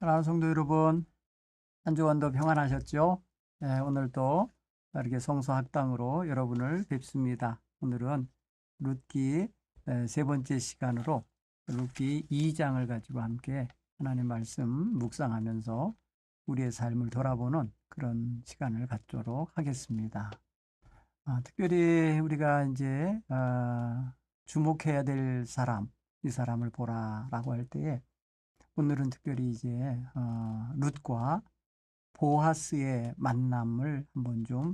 사랑하는 성도 여러분, 한 주간도 평안하셨죠? 네, 오늘도 이렇게 성서학당으로 여러분을 뵙습니다. 오늘은 룻기 세 번째 시간으로 룻기 2장을 가지고 함께 하나님 말씀 묵상하면서 우리의 삶을 돌아보는 그런 시간을 갖도록 하겠습니다. 특별히 우리가 이제 주목해야 될 사람, 이 사람을 보라라고 할 때에 오늘은 특별히 이제 룻과 보아스의 만남을 한번 좀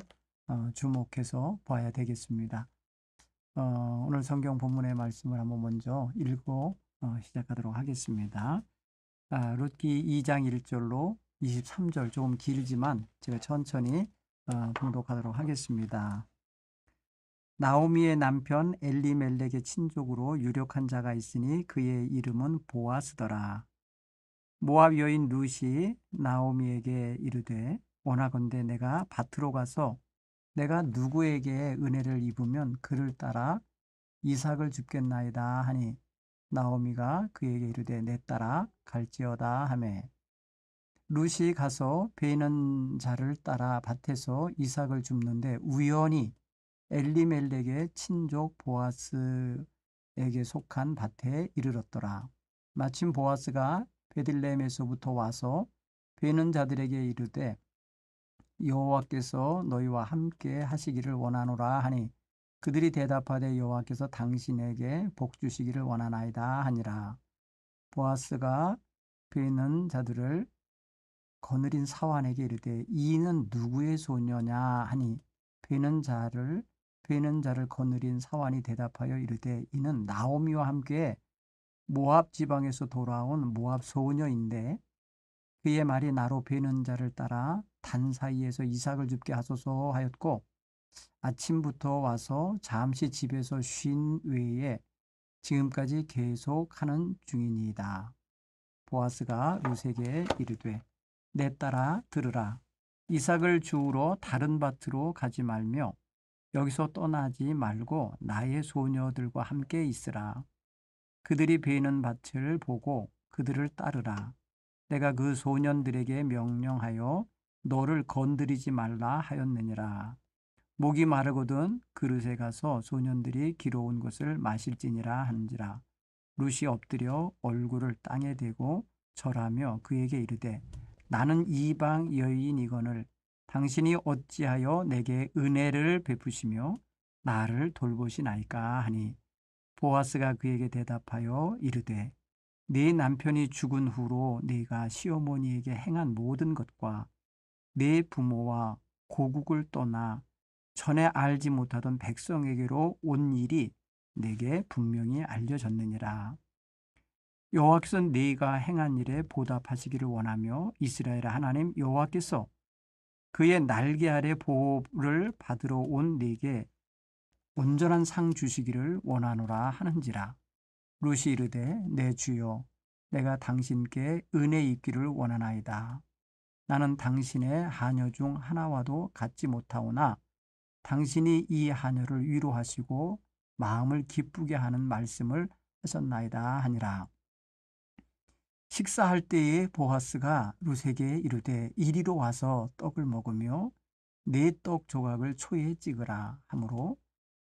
주목해서 봐야 되겠습니다. 오늘 성경 본문의 말씀을 한번 먼저 읽고 시작하도록 하겠습니다. 룻기 2장 1절로 23절, 조금 길지만 제가 천천히 봉독하도록 하겠습니다. 나오미의 남편 엘리멜렉의 친족으로 유력한 자가 있으니 그의 이름은 보아스더라. 모압 여인 룻이 나오미에게 이르되 원하건대 내가 밭으로 가서 내가 누구에게 은혜를 입으면 그를 따라 이삭을 줍겠나이다 하니 나오미가 그에게 이르되 내 따라 갈지어다 하매 룻이 가서 베는 자를 따라 밭에서 이삭을 줍는데 우연히 엘리멜렉의 친족 보아스에게 속한 밭에 이르렀더라. 마침 보아스가 베들레헴에서부터 와서 베는 자들에게 이르되 여호와께서 너희와 함께 하시기를 원하노라 하니 그들이 대답하되 여호와께서 당신에게 복 주시기를 원하나이다 하니라. 보아스가 베는 자들을 거느린 사환에게 이르되 이는 누구의 소녀냐 하니 베는 자를 거느린 사환이 대답하여 이르되 이는 나오미와 함께 모압 지방에서 돌아온 모압 소녀인데 그의 말이 나로 베는 자를 따라 단 사이에서 이삭을 줍게 하소서 하였고 아침부터 와서 잠시 집에서 쉰 외에 지금까지 계속하는 중이니이다. 보아스가 룻에게 이르되 내 딸아 들으라. 이삭을 주우러 다른 밭으로 가지 말며 여기서 떠나지 말고 나의 소녀들과 함께 있으라. 그들이 베는 밭을 보고 그들을 따르라. 내가 그 소년들에게 명령하여 너를 건드리지 말라 하였느니라. 목이 마르거든 그릇에 가서 소년들이 기러온 것을 마실지니라 하는지라. 룻이 엎드려 얼굴을 땅에 대고 절하며 그에게 이르되 나는 이방 여인이거늘 당신이 어찌하여 내게 은혜를 베푸시며 나를 돌보시나이까 하니 보아스가 그에게 대답하여 이르되 네 남편이 죽은 후로 네가 시어머니에게 행한 모든 것과 네 부모와 고국을 떠나 전에 알지 못하던 백성에게로 온 일이 내게 분명히 알려졌느니라. 여호와께서 네가 행한 일에 보답하시기를 원하며 이스라엘 하나님 여호와께서 그의 날개 아래 보호를 받으러 온 네게 온전한 상 주시기를 원하노라 하는지라. 룻이 이르되 내 주여 내가 당신께 은혜 있기를 원하나이다. 나는 당신의 하녀 중 하나와도 같지 못하오나 당신이 이 하녀를 위로하시고 마음을 기쁘게 하는 말씀을 하셨나이다 하니라. 식사할 때에 보아스가 룻에게 이르되 이리로 와서 떡을 먹으며 네 떡 조각을 초에 찍으라 하므로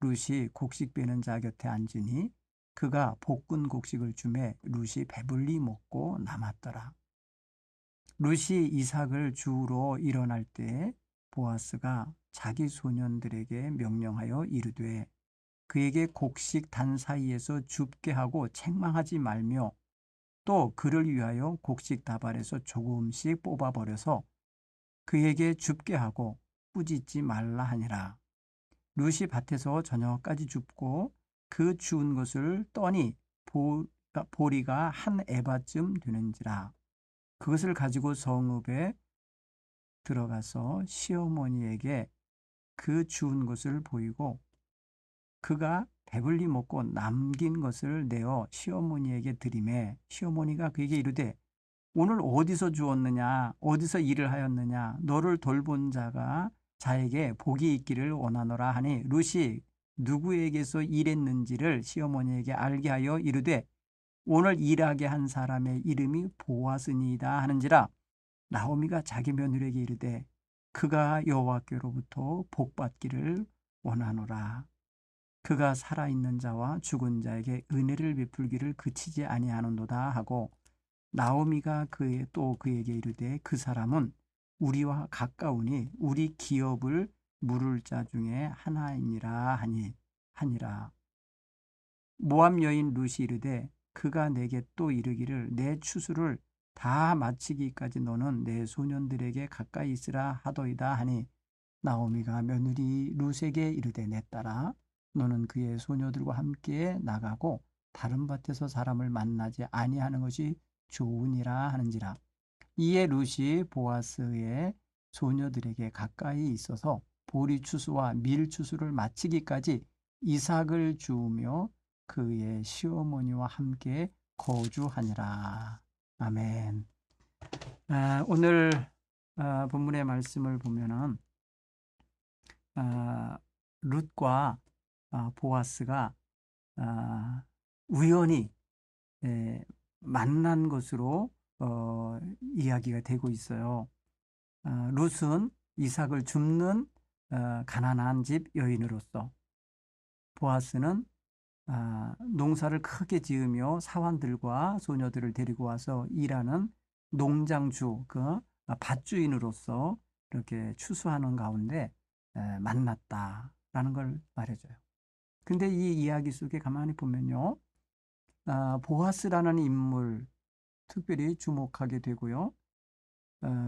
룻이 곡식 베는 자 곁에 앉으니 그가 볶은 곡식을 주매 룻이 배불리 먹고 남았더라. 룻이 이삭을 주우러 일어날 때 보아스가 자기 소년들에게 명령하여 이르되 그에게 곡식 단 사이에서 줍게 하고 책망하지 말며 또 그를 위하여 곡식 다발에서 조금씩 뽑아버려서 그에게 줍게 하고 꾸짖지 말라 하니라. 룻이 밭에서 저녁까지 줍고 그 주운 것을 떠니 보리가 한 에바쯤 되는지라. 그것을 가지고 성읍에 들어가서 시어머니에게 그 주운 것을 보이고 그가 배불리 먹고 남긴 것을 내어 시어머니에게 드리매 시어머니가 그에게 이르되 오늘 어디서 주었느냐 어디서 일을 하였느냐 너를 돌본 자에게 복이 있기를 원하노라 하니 룻이 누구에게서 일했는지를 시어머니에게 알게 하여 이르되 오늘 일하게 한 사람의 이름이 보아스니이다 하는지라 나오미가 자기 며느리에게 이르되 그가 여호와께로부터 복받기를 원하노라. 그가 살아있는 자와 죽은 자에게 은혜를 베풀기를 그치지 아니하는도다 하고 나오미가 또 그에게 이르되 그 사람은 우리와 가까우니 우리 기업을 물을 자 중에 하나이니라 하니라. 모압 여인 룻이 이르되 그가 내게 또 이르기를 내 추수를 다 마치기까지 너는 내 소년들에게 가까이 있으라 하더이다 하니 나오미가 며느리 룻에게 이르되 내 딸아 너는 그의 소녀들과 함께 나가고 다른 밭에서 사람을 만나지 아니하는 것이 좋으니라 하는지라. 이에 룻이 보아스의 소녀들에게 가까이 있어서 보리 추수와 밀 추수를 마치기까지 이삭을 주우며 그의 시어머니와 함께 거주하니라. 아멘. 오늘 본문의 말씀을 보면은 룻과 보아스가 우연히 만난 것으로 이야기가 되고 있어요. 룻은 이삭을 줍는 가난한 집 여인으로서, 보아스는 농사를 크게 지으며 사환들과 소녀들을 데리고 와서 일하는 농장주, 밭주인으로서 이렇게 추수하는 가운데 만났다라는 걸 말해줘요. 근데 이 이야기 속에 가만히 보면요, 보아스라는 인물 특별히 주목하게 되고요.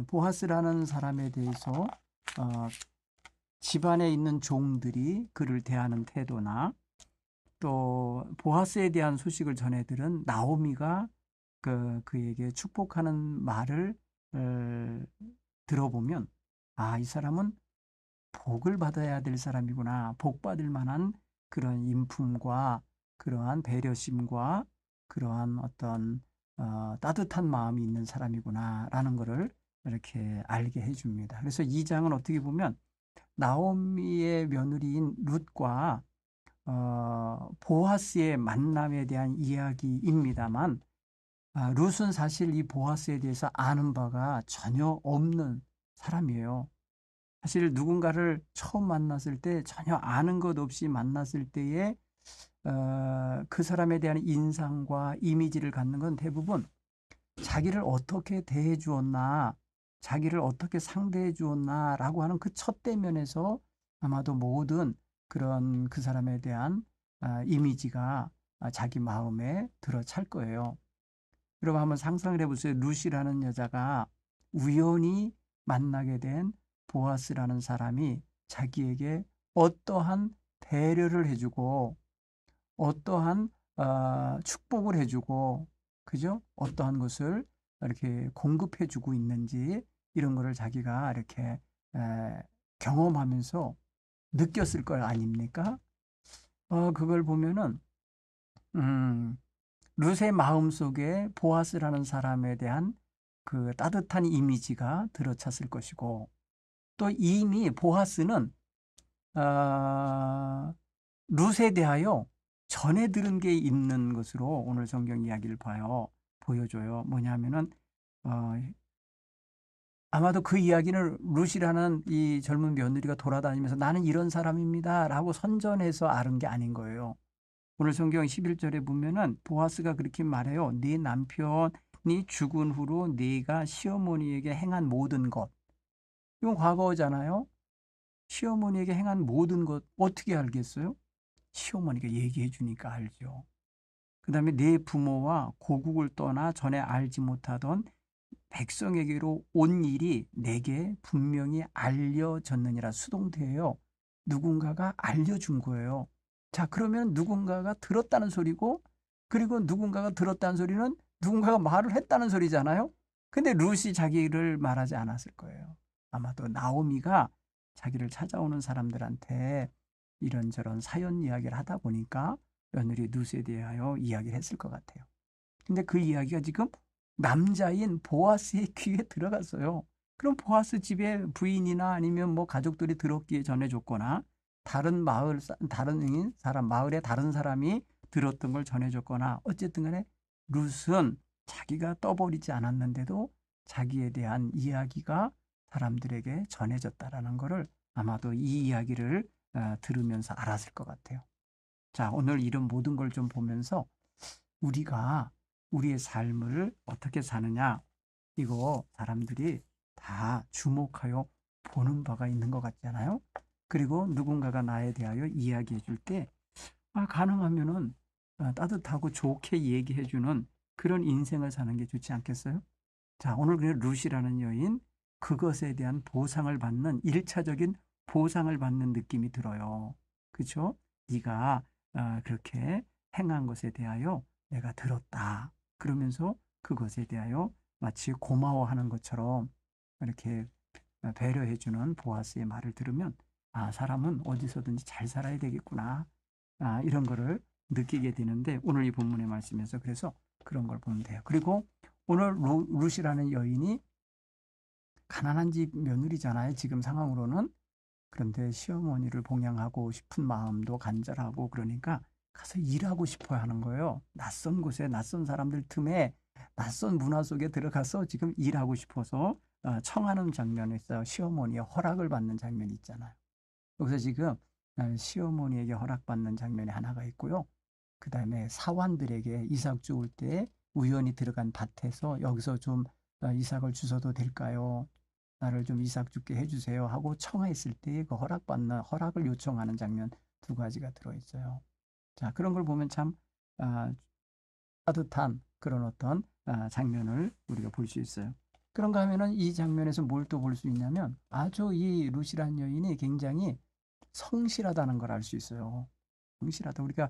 보아스라는 사람에 대해서 집안에 있는 종들이 그를 대하는 태도나 또 보아스에 대한 소식을 전해들은 나오미가 그에게 축복하는 말을 들어보면 이 사람은 복을 받아야 될 사람이구나. 복 받을 만한 그런 인품과 그러한 배려심과 그러한 어떤 따뜻한 마음이 있는 사람이구나 라는 것을 이렇게 알게 해줍니다. 그래서 이 장은 어떻게 보면 나오미의 며느리인 룻과 보아스의 만남에 대한 이야기입니다만 룻은 사실 이 보아스에 대해서 아는 바가 전혀 없는 사람이에요. 사실 누군가를 처음 만났을 때 전혀 아는 것 없이 만났을 때에 그 사람에 대한 인상과 이미지를 갖는 건 대부분 자기를 어떻게 대해 주었나, 자기를 어떻게 상대해 주었나 라고 하는 그 첫 대면에서 아마도 모든 그런 그 사람에 대한 이미지가 자기 마음에 들어찰 거예요. 여러분 한번 상상을 해보세요. 룻이라는 여자가 우연히 만나게 된 보아스라는 사람이 자기에게 어떠한 배려를 해주고 어떠한 축복을 해주고 그죠? 어떠한 것을 이렇게 공급해주고 있는지 이런 거를 자기가 이렇게 경험하면서 느꼈을 걸 아닙니까? 그걸 보면은 룻의 마음속에 보아스라는 사람에 대한 그 따뜻한 이미지가 들어찼을 것이고 또 이미 보아스는 룻에 대하여 전해 들은 게 있는 것으로 오늘 성경 이야기를 보여줘요. 뭐냐면은 아마도 그 이야기는 룻이라는 이 젊은 며느리가 돌아다니면서 나는 이런 사람입니다 라고 선전해서 아는 게 아닌 거예요. 오늘 성경 11절에 보면은 보아스가 그렇게 말해요. 네 남편이 죽은 후로 네가 시어머니에게 행한 모든 것. 이건 과거잖아요. 시어머니에게 행한 모든 것 어떻게 알겠어요? 시어머니가 얘기해 주니까 알죠. 그 다음에 네 부모와 고국을 떠나 전에 알지 못하던 백성에게로 온 일이 내게 분명히 알려졌느니라. 수동태예요. 누군가가 알려준 거예요. 자, 그러면 누군가가 들었다는 소리고 그리고 누군가가 들었다는 소리는 누군가가 말을 했다는 소리잖아요. 근데 룻이 자기를 말하지 않았을 거예요. 아마도 나오미가 자기를 찾아오는 사람들한테 이런저런 사연 이야기를 하다 보니까 며느리 룻에 대하여 이야기를 했을 것 같아요. 근데 그 이야기가 지금 남자인 보아스의 귀에 들어갔어요. 그럼 보아스 집에 부인이나 아니면 뭐 가족들이 들었기에 전해줬거나 다른 마을의 다른 사람이 들었던 걸 전해줬거나 어쨌든 간에 룻은 자기가 떠버리지 않았는데도 자기에 대한 이야기가 사람들에게 전해졌다라는 것을 아마도 이 이야기를 들으면서 알았을 것 같아요. 자, 오늘 이런 모든 걸 좀 보면서 우리가 우리의 삶을 어떻게 사느냐, 이거 사람들이 다 주목하여 보는 바가 있는 것 같잖아요. 그리고 누군가가 나에 대하여 이야기해 줄 때 가능하면은 따뜻하고 좋게 얘기해 주는 그런 인생을 사는 게 좋지 않겠어요? 자, 오늘 그 룻이라는 여인, 그것에 대한 보상을 받는, 일차적인 보상을 받는 느낌이 들어요. 그렇죠? 네가 그렇게 행한 것에 대하여 내가 들었다. 그러면서 그것에 대하여 마치 고마워하는 것처럼 이렇게 배려해 주는 보아스의 말을 들으면 사람은 어디서든지 잘 살아야 되겠구나. 이런 거를 느끼게 되는데 오늘 이 본문의 말씀에서 그래서 그런 걸 보면 돼요. 그리고 오늘 룻이라는 여인이 가난한 집 며느리잖아요. 지금 상황으로는. 그런데 시어머니를 봉양하고 싶은 마음도 간절하고 그러니까 가서 일하고 싶어 하는 거예요. 낯선 곳에 낯선 사람들 틈에 낯선 문화 속에 들어가서 지금 일하고 싶어서 청하는 장면에서 시어머니의 허락을 받는 장면이 있잖아요. 여기서 지금 시어머니에게 허락받는 장면이 하나가 있고요. 그 다음에 사환들에게 이삭 죽을 때 우연히 들어간 밭에서 여기서 좀 이삭을 주셔도 될까요? 나를 좀 이삭 죽게 해주세요 하고 청했을 때 그 허락을 요청하는 장면 두 가지가 들어있어요. 자, 그런 걸 보면 참 따뜻한 그런 어떤 장면을 우리가 볼 수 있어요. 그런가 하면은 이 장면에서 뭘 또 볼 수 있냐면 아주 이 룻이라는 여인이 굉장히 성실하다는 걸 알 수 있어요. 성실하다. 우리가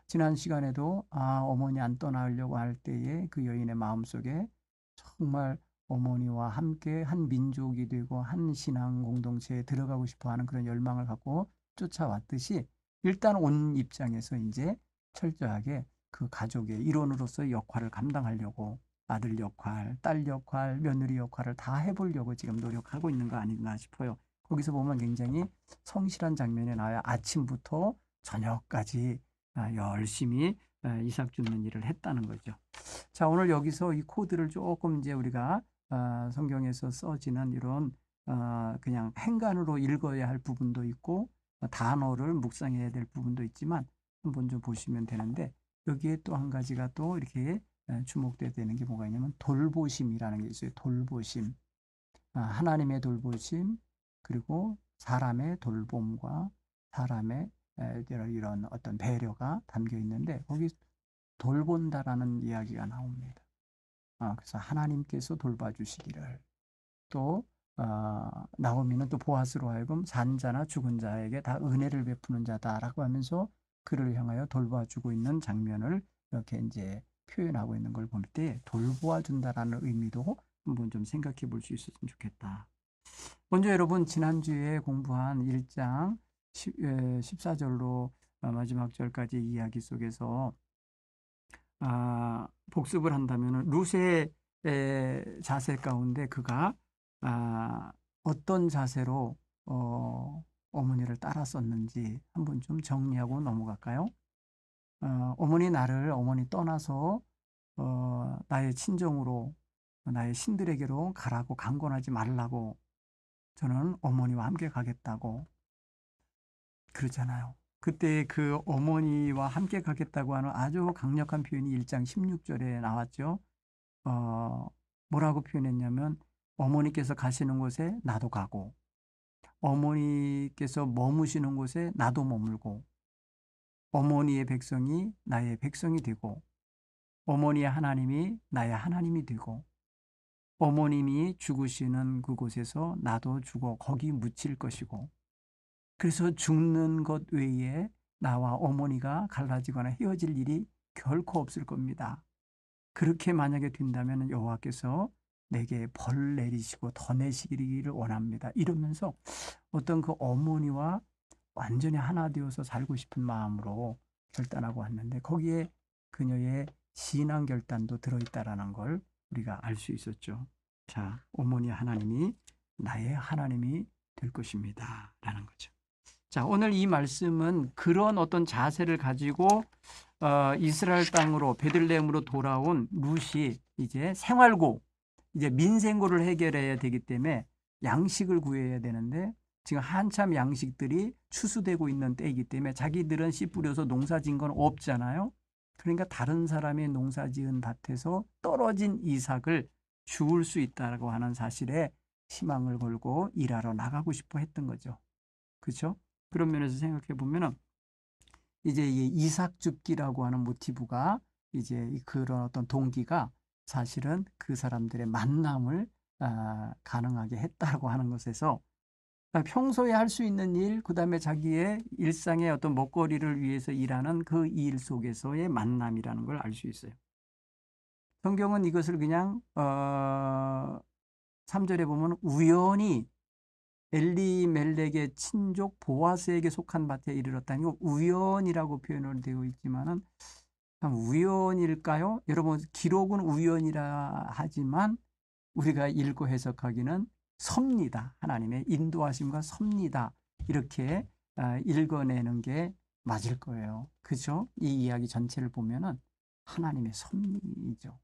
지난 시간에도 어머니 안 떠나려고 할 때에 그 여인의 마음속에 정말 어머니와 함께 한 민족이 되고 한 신앙 공동체에 들어가고 싶어 하는 그런 열망을 갖고 쫓아왔듯이 일단 온 입장에서 이제 철저하게 그 가족의 일원으로서의 역할을 감당하려고 아들 역할, 딸 역할, 며느리 역할을 다 해보려고 지금 노력하고 있는 거 아닌가 싶어요. 거기서 보면 굉장히 성실한 장면이 나와요. 아침부터 저녁까지 열심히 이삭 줍는 일을 했다는 거죠. 자, 오늘 여기서 이 코드를 조금 이제 우리가 성경에서 써지는 이런 그냥 행간으로 읽어야 할 부분도 있고 단어를 묵상해야 될 부분도 있지만 한번 좀 보시면 되는데 여기에 또 한 가지가 또 이렇게 주목돼야 되는 게 뭐가 있냐면 돌보심이라는 게 있어요. 돌보심. 하나님의 돌보심 그리고 사람의 돌봄과 사람의 이런 어떤 배려가 담겨 있는데 거기 돌본다라는 이야기가 나옵니다. 그래서 하나님께서 돌봐주시기를 또 나오미는 또 보아스로 하여금 산 자나 죽은 자에게 다 은혜를 베푸는 자다라고 하면서 그를 향하여 돌봐주고 있는 장면을 이렇게 이제 표현하고 있는 걸 볼 때 돌보아 준다라는 의미도 한번 좀 생각해 볼 수 있었으면 좋겠다. 먼저 여러분 지난주에 공부한 1장 14절로 마지막 절까지 이야기 속에서 복습을 한다면 룻의 자세 가운데 그가 어떤 자세로 어머니를 따랐었는지 한번 좀 정리하고 넘어갈까요? 어머니 떠나서 나의 친정으로 나의 신들에게로 가라고 강권하지 말라고 저는 어머니와 함께 가겠다고 그러잖아요. 그때 그 어머니와 함께 가겠다고 하는 아주 강력한 표현이 1장 16절에 나왔죠. 뭐라고 표현했냐면 어머니께서 가시는 곳에 나도 가고 어머니께서 머무시는 곳에 나도 머물고 어머니의 백성이 나의 백성이 되고 어머니의 하나님이 나의 하나님이 되고 어머님이 죽으시는 그곳에서 나도 죽어 거기 묻힐 것이고 그래서 죽는 것 외에 나와 어머니가 갈라지거나 헤어질 일이 결코 없을 겁니다. 그렇게 만약에 된다면 여호와께서 내게 벌 내리시고 더 내시기를 원합니다. 이러면서 어떤 그 어머니와 완전히 하나 되어서 살고 싶은 마음으로 결단하고 왔는데 거기에 그녀의 신앙 결단도 들어있다라는 걸 우리가 알 수 있었죠. 자, 어머니 하나님이 나의 하나님이 될 것입니다. 라는 거죠. 자, 오늘 이 말씀은 그런 어떤 자세를 가지고 이스라엘 땅으로 베들레헴으로 돌아온 룻이 이제 생활고, 이제 민생고를 해결해야 되기 때문에 양식을 구해야 되는데 지금 한참 양식들이 추수되고 있는 때이기 때문에 자기들은 씨 뿌려서 농사 지은 건 없잖아요. 그러니까 다른 사람이 농사 지은 밭에서 떨어진 이삭을 주울 수 있다고 하는 사실에 희망을 걸고 일하러 나가고 싶어 했던 거죠. 그렇죠? 그런 면에서 생각해 보면은 이제 이 이삭 줍기라고 하는 모티브가 이제 그런 어떤 동기가 사실은 그 사람들의 만남을 가능하게 했다고 하는 것에서 평소에 할 수 있는 일, 그 다음에 자기의 일상의 어떤 먹거리를 위해서 일하는 그 일 속에서의 만남이라는 걸 알 수 있어요. 성경은 이것을 그냥 3절에 보면 우연히 엘리멜렉의 친족 보아스에게 속한 밭에 이르렀다니 우연이라고 표현을 되어 있지만은 참 우연일까요? 여러분 기록은 우연이라 하지만 우리가 읽고 해석하기는 섭니다. 하나님의 인도하심과 섭니다. 이렇게 읽어내는 게 맞을 거예요. 그죠? 이 이야기 전체를 보면은 하나님의 섭리이죠.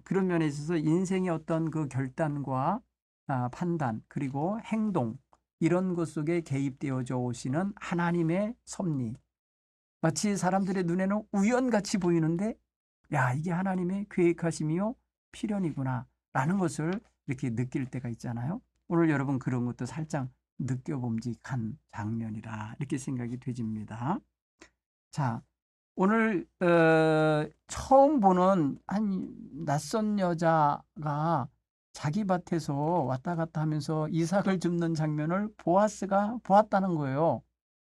그런 면에 있어서 인생의 어떤 그 결단과 판단 그리고 행동 이런 것 속에 개입되어져 오시는 하나님의 섭리. 마치 사람들의 눈에는 우연같이 보이는데 야 이게 하나님의 계획하심이요 필연이구나 라는 것을 이렇게 느낄 때가 있잖아요. 오늘 여러분 그런 것도 살짝 느껴봄직한 장면이라 이렇게 생각이 되집니다. 자, 오늘 처음 보는 한 낯선 여자가 자기 밭에서 왔다 갔다 하면서 이삭을 줍는 장면을 보아스가 보았다는 거예요.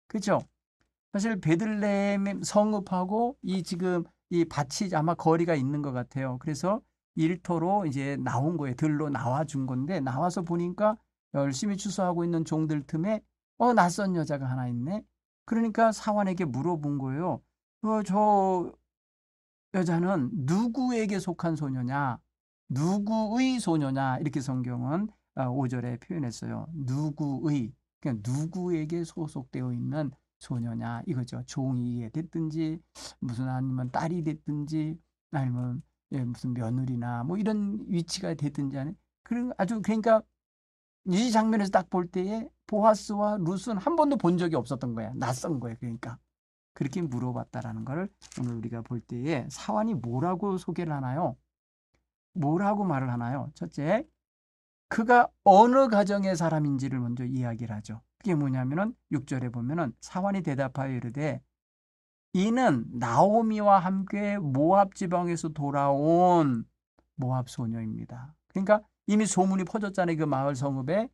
그렇죠? 사실 베들레헴 성읍하고 지금 이 밭이 아마 거리가 있는 것 같아요. 그래서 일터로 이제 나온 거예요. 들로 나와 준 건데 나와서 보니까 열심히 추수하고 있는 종들 틈에 낯선 여자가 하나 있네. 그러니까 사환에게 물어본 거예요. 저 여자는 누구에게 속한 소녀냐? 누구의 소녀냐? 이렇게 성경은 5절에 표현했어요. 누구의, 그러니까 누구에게 소속되어 있는 소녀냐 이거죠. 종이 됐든지 무슨 아니면 딸이 됐든지 아니면 무슨 며느리나 뭐 이런 위치가 됐든지 하는 그런 아주 그러니까 이 장면에서 딱 볼 때에 보아스와 룻은 한 번도 본 적이 없었던 거야. 낯선 거예요. 그러니까 그렇게 물어봤다라는 걸 오늘 우리가 볼 때에 사환이 뭐라고 소개를 하나요? 뭐라고 말을 하나요? 첫째, 그가 어느 가정의 사람인지를 먼저 이야기를 하죠. 그게 뭐냐면은 6절에 보면은 사환이 대답하여 이르되 이는 나오미와 함께 모압 지방에서 돌아온 모압 소녀입니다. 그러니까 이미 소문이 퍼졌잖아요. 그 마을 성읍에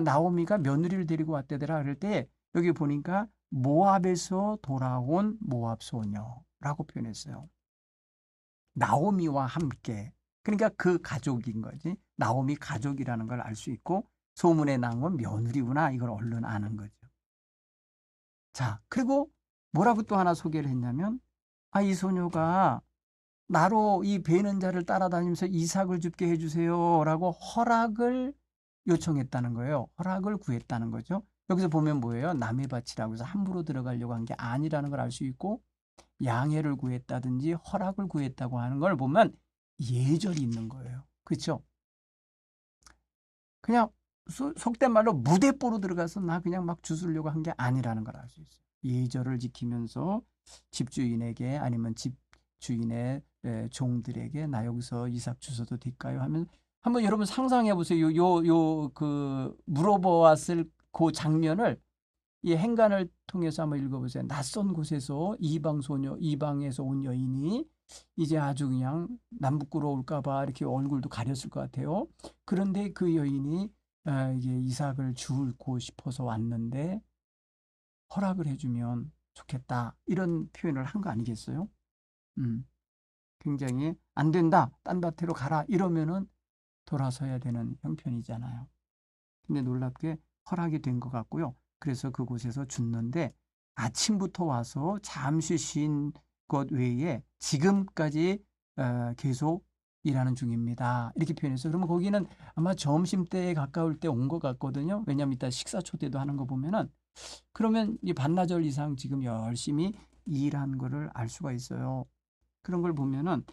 나오미가 며느리를 데리고 왔대더라 그럴 때 여기 보니까 모압에서 돌아온 모압 소녀라고 표현했어요. 나오미와 함께. 그러니까 그 가족인 거지. 나오미 가족이라는 걸 알 수 있고 소문에 나온 건 며느리구나 이걸 얼른 아는 거죠. 자, 그리고 뭐라고 또 하나 소개를 했냐면 이 소녀가 나로 이 베는 자를 따라다니면서 이삭을 줍게 해주세요 라고 허락을 요청했다는 거예요. 허락을 구했다는 거죠. 여기서 보면 뭐예요? 남의 밭이라고 해서 함부로 들어가려고 한 게 아니라는 걸 알 수 있고 양해를 구했다든지 허락을 구했다고 하는 걸 보면 예절이 있는 거예요. 그렇죠? 그냥 속된 말로 무대뽀로 들어가서 나 그냥 막 주스려고 한 게 아니라는 걸 알 수 있어요. 예절을 지키면서 집주인에게 아니면 집주인의 종들에게 나 여기서 이삭 주셔도 될까요? 하면 한번 여러분 상상해 보세요. 그 물어보았을 그 장면을 이 행간을 통해서 한번 읽어보세요. 낯선 곳에서 이방에서 온 여인이 이제 아주 그냥 남부끄러울까봐 이렇게 얼굴도 가렸을 것 같아요. 그런데 그 여인이 이게 이삭을 주고 싶어서 왔는데 허락을 해주면 좋겠다. 이런 표현을 한 거 아니겠어요? 굉장히 안 된다. 딴 밭으로 가라. 이러면은 돌아서야 되는 형편이잖아요. 근데 놀랍게 허락이 된 것 같고요. 그래서 그곳에서 죽는데 아침부터 와서 잠시 쉰 것 외에 지금까지 계속 일하는 중입니다. 이렇게 표현해서 그러면 거기는 아마 점심때에 가까울 때 온 것 같거든요. 왜냐하면 이따 식사 초대도 하는 거 보면은 그러면 이 반나절 이상 지금 열심히 이란 거를 알 수가 있어요. 그런 걸 보면은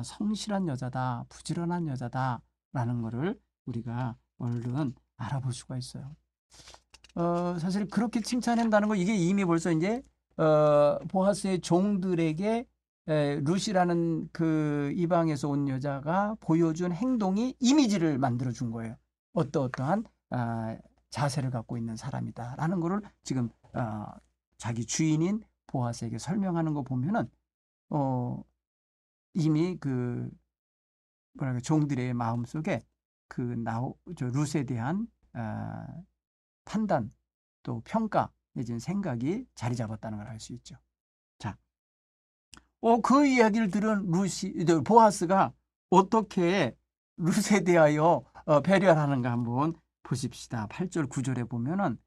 성실한 여자다, 부지런한 여자다라는 거를 우리가 얼른 알아볼 수가 있어요. 사실 그렇게 칭찬한다는 거 이게 이미 벌써 이제 보아스의 종들에게 룻이라는 그 이방에서 온 여자가 보여준 행동이 이미지를 만들어 준 거예요. 어떠한 자세를 갖고 있는 사람이다라는 거를 지금 자기 주인인 보아스에게 설명하는 거 보면은 이미 그 뭐랄까 종들의 마음속에 그 룻에 대한 판단 또 평가 내지는 생각이 자리 잡았다는 걸 알 수 있죠. 자, 그 이야기를 들은 보아스가 어떻게 룻에 대하여 배려를 하는가 한번 보십시다. 8절 9절에 보면은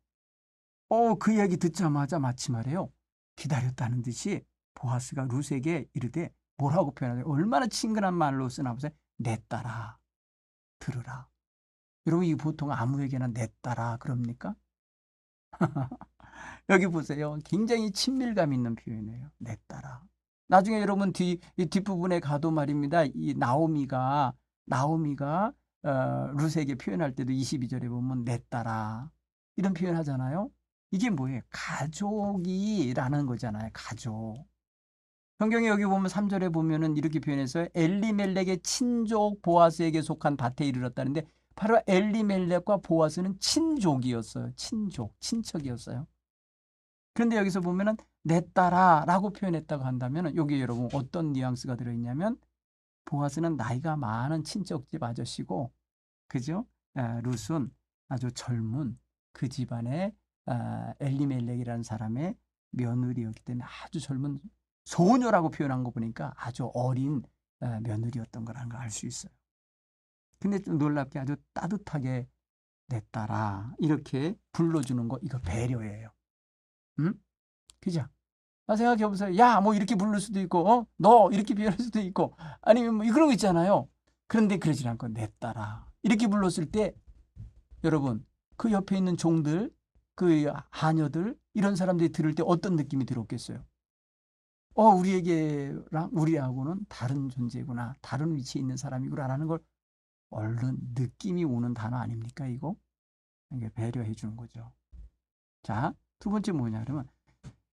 그 이야기 듣자마자 마치 말이에요. 기다렸다는 듯이 보아스가 룻에게 이르되 뭐라고 표현하죠? 얼마나 친근한 말로 쓰나 보세요. 내 딸아 들으라. 여러분 이 보통 아무에게나 내 딸아 그럽니까? 여기 보세요. 굉장히 친밀감 있는 표현이에요. 내 딸아. 나중에 여러분 이 뒷부분에 가도 말입니다. 이 나오미가 룻에게 표현할 때도 22절에 보면 내 딸아 이런 표현 하잖아요. 이게 뭐예요? 가족이라는 거잖아요. 가족. 성경에 여기 보면 3절에 보면은 이렇게 표현해서 엘리멜렉의 친족 보아스에게 속한 밭에 이르렀다는데 바로 엘리멜렉과 보아스는 친족이었어요. 친척이었어요. 그런데 여기서 보면은 내 딸아라고 표현했다고 한다면 여기 여러분 어떤 뉘앙스가 들어있냐면 보아스는 나이가 많은 친척집 아저씨고 그죠? 룻은 아주 젊은 그 집안의 엘리멜렉이라는 사람의 며느리였기 때문에 아주 젊은 소녀라고 표현한 거 보니까 아주 어린 며느리였던 거라는 걸 알 수 있어요. 근데 좀 놀랍게 아주 따뜻하게 내 딸아 이렇게 불러주는 거 이거 배려예요. 응? 그죠? 생각해 보세요. 야, 뭐 이렇게 부를 수도 있고, 너 이렇게 표현할 수도 있고, 아니면 뭐 그런 거 있잖아요. 그런데 그러지 않고 내 딸아 이렇게 불렀을 때 여러분 그 옆에 있는 종들, 그 하녀들 이런 사람들이 들을 때 어떤 느낌이 들었겠어요? 우리하고는 다른 존재구나, 다른 위치에 있는 사람이구나라는 걸 얼른 느낌이 오는 단어 아닙니까 이거? 이게 배려해 주는 거죠. 자, 두 번째 뭐냐 그러면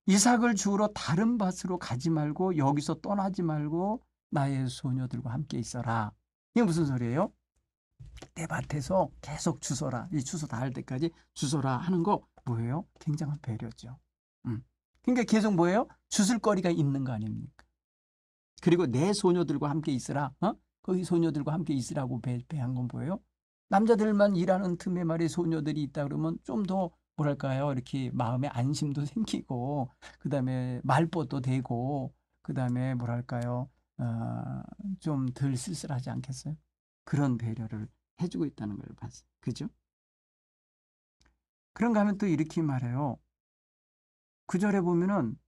이삭을 주우러 다른 밭으로 가지 말고 여기서 떠나지 말고 나의 소녀들과 함께 있어라. 이게 무슨 소리예요? 내 밭에서 계속 주서라. 이 주소 다 할 때까지 주서라 하는 거 뭐예요? 굉장한 배려죠. 그러니까 계속 뭐예요? 주술 거리가 있는 거 아닙니까? 그리고 내 소녀들과 함께 있으라. 거기 소녀들과 함께 있으라고 배한 건 뭐예요? 남자들만 일하는 틈에 말이 소녀들이 있다 그러면 좀 더 뭐랄까요? 이렇게 마음에 안심도 생기고 그다음에 말벗도 되고 그다음에 뭐랄까요? 좀 덜 쓸쓸하지 않겠어요? 그런 배려를 해주고 있다는 걸 봤어요. 그죠? 그런가 하면 또 이렇게 말해요. 9절에 보면은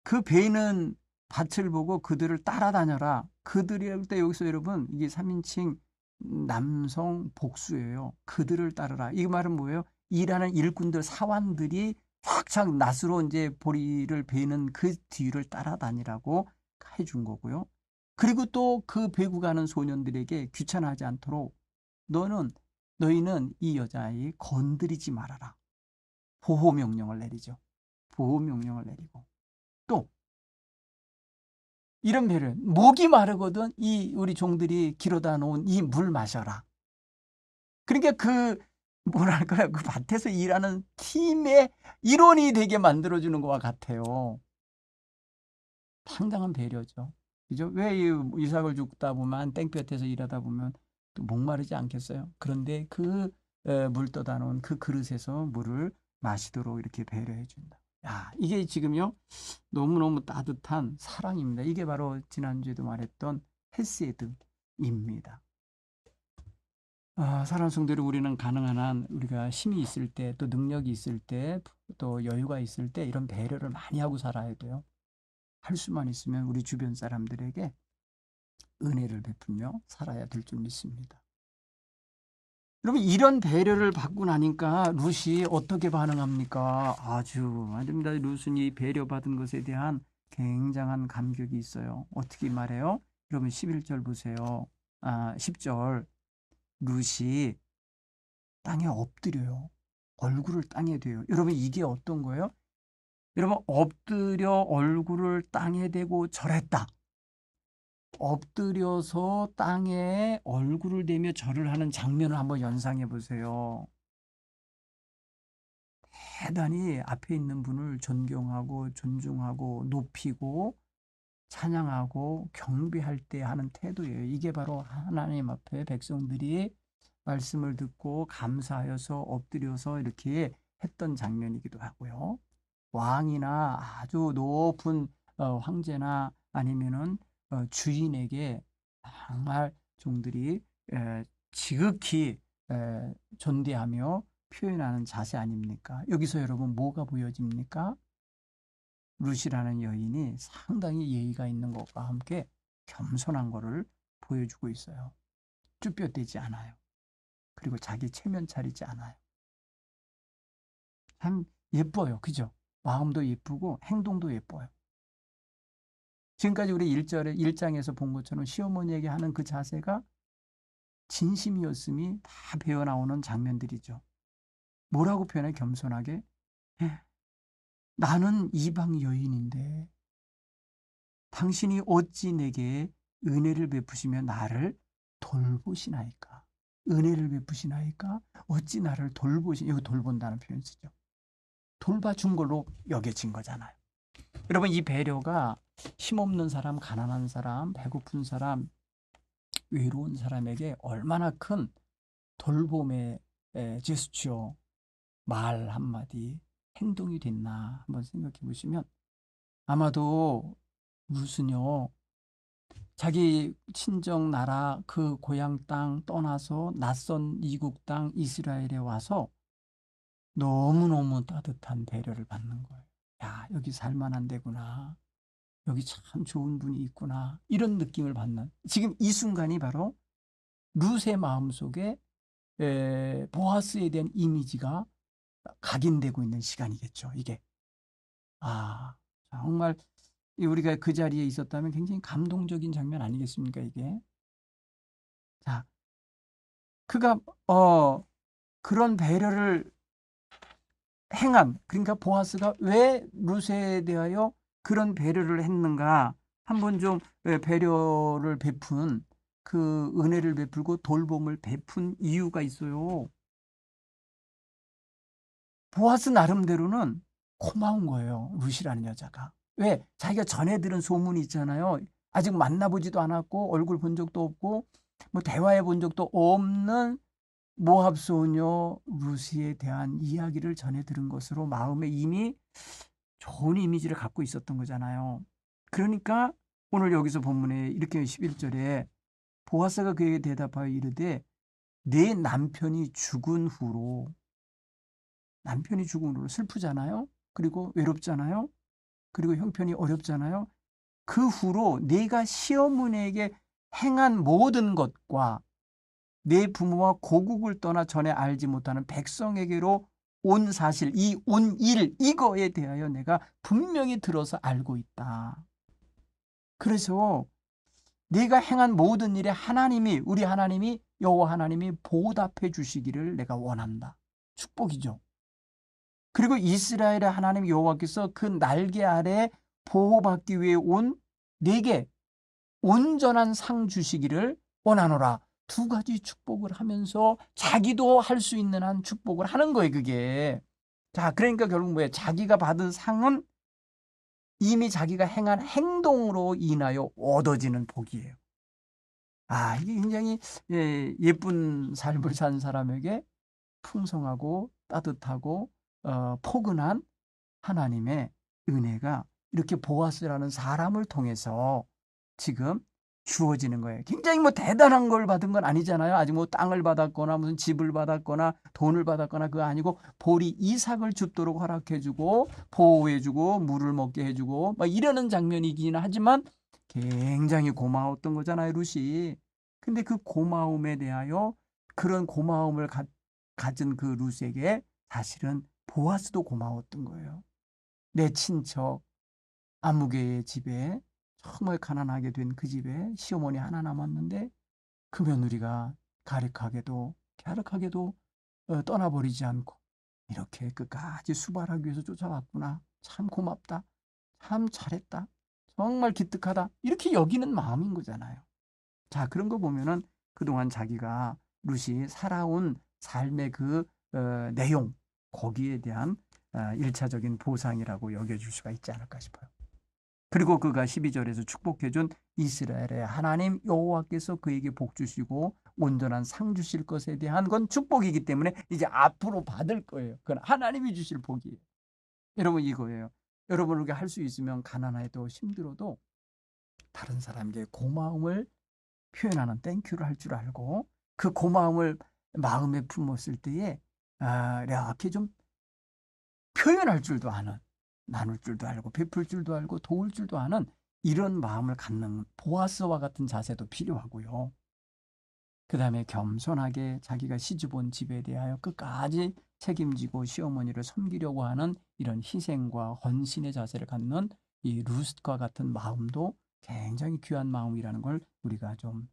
그 베이는 밭을 보고 그들을 따라다녀라. 그들이 할 때 여기서 여러분 이게 3인칭 남성 복수예요. 그들을 따르라. 이 말은 뭐예요? 일하는 일꾼들 사환들이 쫙쫙 낫으로 이제 보리를 베는 그 뒤를 따라다니라고 해준 거고요. 그리고 또 그 베고 가는 소년들에게 귀찮아하지 않도록 너희는 이 여자아이 건드리지 말아라. 보호 명령을 내리죠. 보호 명령을 내리고 또 이런 배를 목이 마르거든 이 우리 종들이 길어다 놓은 이 물 마셔라. 그러니까 그 뭐랄까요 그 밭에서 일하는 팀의 일원이 되게 만들어주는 것과 같아요. 상당한 배려죠. 그죠? 왜 이삭을 죽다 보면 땡볕에서 일하다 보면 또 목마르지 않겠어요? 그런데 그 물 떠다 놓은 그 그릇에서 물을 마시도록 이렇게 배려해 준다. 야, 이게 지금요 너무너무 따뜻한 사랑입니다. 이게 바로 지난주에도 말했던 헤세드입니다. 사랑하는 성도들 우리는 가능한 한 우리가 힘이 있을 때 또 능력이 있을 때 또 여유가 있을 때 이런 배려를 많이 하고 살아야 돼요. 할 수만 있으면 우리 주변 사람들에게 은혜를 베풀며 살아야 될 줄 믿습니다. 여러분 이런 배려를 받고 나니까 룻이 어떻게 반응합니까? 아주 아닙니다. 룻은 이 배려받은 것에 대한 굉장한 감격이 있어요. 어떻게 말해요? 여러분 11절 보세요. 10절. 룻이 땅에 엎드려요. 얼굴을 땅에 대요. 여러분 이게 어떤 거예요? 여러분 엎드려 얼굴을 땅에 대고 절했다. 엎드려서 땅에 얼굴을 대며 절을 하는 장면을 한번 연상해 보세요. 대단히 앞에 있는 분을 존경하고 존중하고 높이고 찬양하고 경배할 때 하는 태도예요. 이게 바로 하나님 앞에 백성들이 말씀을 듣고 감사하여서 엎드려서 이렇게 했던 장면이기도 하고요. 왕이나 아주 높은 황제나 아니면은 주인에게 정말 종들이 지극히 존대하며 표현하는 자세 아닙니까? 여기서 여러분 뭐가 보여집니까? 룻이라는 여인이 상당히 예의가 있는 것과 함께 겸손한 것을 보여주고 있어요. 쭈뼛대지 않아요. 그리고 자기 체면 차리지 않아요. 참 예뻐요. 그죠? 마음도 예쁘고 행동도 예뻐요. 지금까지 우리 1장에서 본 것처럼 시어머니에게 하는 그 자세가 진심이었음이 다 배어나오는 장면들이죠. 뭐라고 표현해? 겸손하게. 나는 이방 여인인데 당신이 어찌 내게 은혜를 베푸시며 나를 돌보시나이까? 은혜를 베푸시나이까? 어찌 나를 여기 돌본다는 표현 쓰죠. 돌봐준 걸로 여겨진 거잖아요. 여러분 이 배려가 힘없는 사람, 가난한 사람, 배고픈 사람, 외로운 사람에게 얼마나 큰 돌봄의 제스처, 말 한마디, 행동이 됐나 한번 생각해 보시면 아마도 룻은요 자기 친정 나라 그 고향 땅 떠나서 낯선 이국 땅 이스라엘에 와서 너무너무 따뜻한 배려를 받는 거예요. 야, 여기 살만한 데구나. 여기 참 좋은 분이 있구나. 이런 느낌을 받는 지금 이 순간이 바로 룻의 마음속에 보아스에 대한 이미지가 각인되고 있는 시간이겠죠. 이게 정말 우리가 그 자리에 있었다면 굉장히 감동적인 장면 아니겠습니까? 이게 자 그가 그런 배려를 행한 그러니까 보아스가 왜 룻에 대하여 그런 배려를 했는가 한번 좀 배려를 베푼 그 은혜를 베풀고 돌봄을 베푼 이유가 있어요. 보아스 나름대로는 고마운 거예요. 룻이라는 여자가. 왜? 자기가 전에 들은 소문이 있잖아요. 아직 만나보지도 않았고 얼굴 본 적도 없고 뭐 대화해 본 적도 없는 모압 소녀 룻에 대한 이야기를 전해 들은 것으로 마음에 이미 좋은 이미지를 갖고 있었던 거잖아요. 그러니까 오늘 여기서 본문에 이렇게 11절에 보아스가 그에게 대답하여 이르되 내 남편이 죽은 후로 슬프잖아요. 그리고 외롭잖아요. 그리고 형편이 어렵잖아요. 그 후로 내가 시어머니에게 행한 모든 것과 내 부모와 고국을 떠나 전에 알지 못하는 백성에게로 온 사실, 이 온 일, 이거에 대하여 내가 분명히 들어서 알고 있다. 그래서 내가 행한 모든 일에 우리 하나님이 여호와 하나님이 보답해 주시기를 내가 원한다. 축복이죠. 그리고 이스라엘의 하나님 여호와께서 그 날개 아래 보호받기 위해 온 내게 온전한 상 주시기를 원하노라. 두 가지 축복을 하면서 자기도 할 수 있는 한 축복을 하는 거예요, 그게. 자, 그러니까 결국 뭐예요? 자기가 받은 상은 이미 자기가 행한 행동으로 인하여 얻어지는 복이에요. 이게 굉장히 예쁜 삶을 산 사람에게 풍성하고 따뜻하고 포근한 하나님의 은혜가 이렇게 보아스라는 사람을 통해서 지금 주어지는 거예요. 굉장히 뭐 대단한 걸 받은 건 아니잖아요. 아직 뭐 땅을 받았거나 무슨 집을 받았거나 돈을 받았거나 그거 아니고 볼이 이삭을 줍도록 허락해주고 보호해주고 물을 먹게 해주고 막 이러는 장면이긴 하지만 굉장히 고마웠던 거잖아요, 룻이. 근데 그 고마움에 대하여 그런 고마움을 가진 그 룻에게 사실은 보아스도 고마웠던 거예요. 내 친척 아무개의 집에 정말 가난하게 된 그 집에 시어머니 하나 남았는데 그 며느리가 갸륵하게도 떠나버리지 않고 이렇게 끝까지 수발하기 위해서 쫓아왔구나. 참 고맙다. 참 잘했다. 정말 기특하다. 이렇게 여기는 마음인 거잖아요. 자, 그런 거 보면은 그동안 자기가 룻이 살아온 삶의 그 내용, 거기에 대한 1차적인 보상이라고 여겨줄 수가 있지 않을까 싶어요. 그리고 그가 12절에서 축복해준 이스라엘의 하나님 여호와께서 그에게 복 주시고 온전한 상 주실 것에 대한 건 축복이기 때문에 이제 앞으로 받을 거예요. 그건 하나님이 주실 복이에요. 여러분 이거예요. 여러분 이렇게 할 수 있으면 가난해도 힘들어도 다른 사람에게 고마움을 표현하는 땡큐를 할 줄 알고 그 고마움을 마음에 품었을 때에 이렇게 좀 표현할 줄도 아는, 나눌 줄도 알고 베풀 줄도 알고 도울 줄도 아는 이런 마음을 갖는 보아스와 같은 자세도 필요하고요. 그 다음에 겸손하게 자기가 시집온 집에 대하여 끝까지 책임지고 시어머니를 섬기려고 하는 이런 희생과 헌신의 자세를 갖는 이 룻과 같은 마음도 굉장히 귀한 마음이라는 걸 우리가 좀